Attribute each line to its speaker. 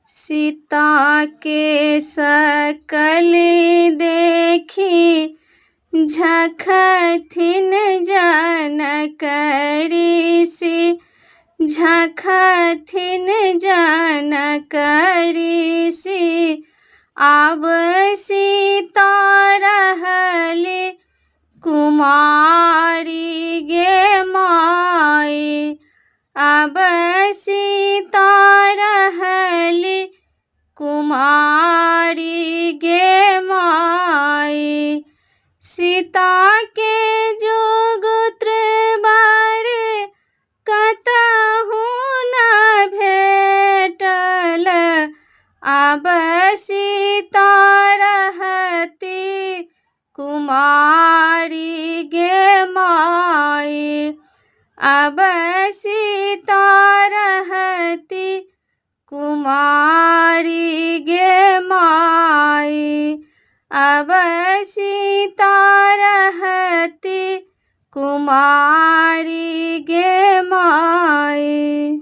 Speaker 1: सीता के सकल देखी झखथिन जनक ऋषि, झखथिन जनक ऋषि। आब सीता रहली कुमारी गे माई, आब सीता रहली कुमारी गे माई। सीता के जुगुत्र बारे कतहु न भेटल, आब सीता रहती कुमारी गे माई, आब सीता रहती कुमारी गे माई, आब सीता रहती कुमारी गे माई।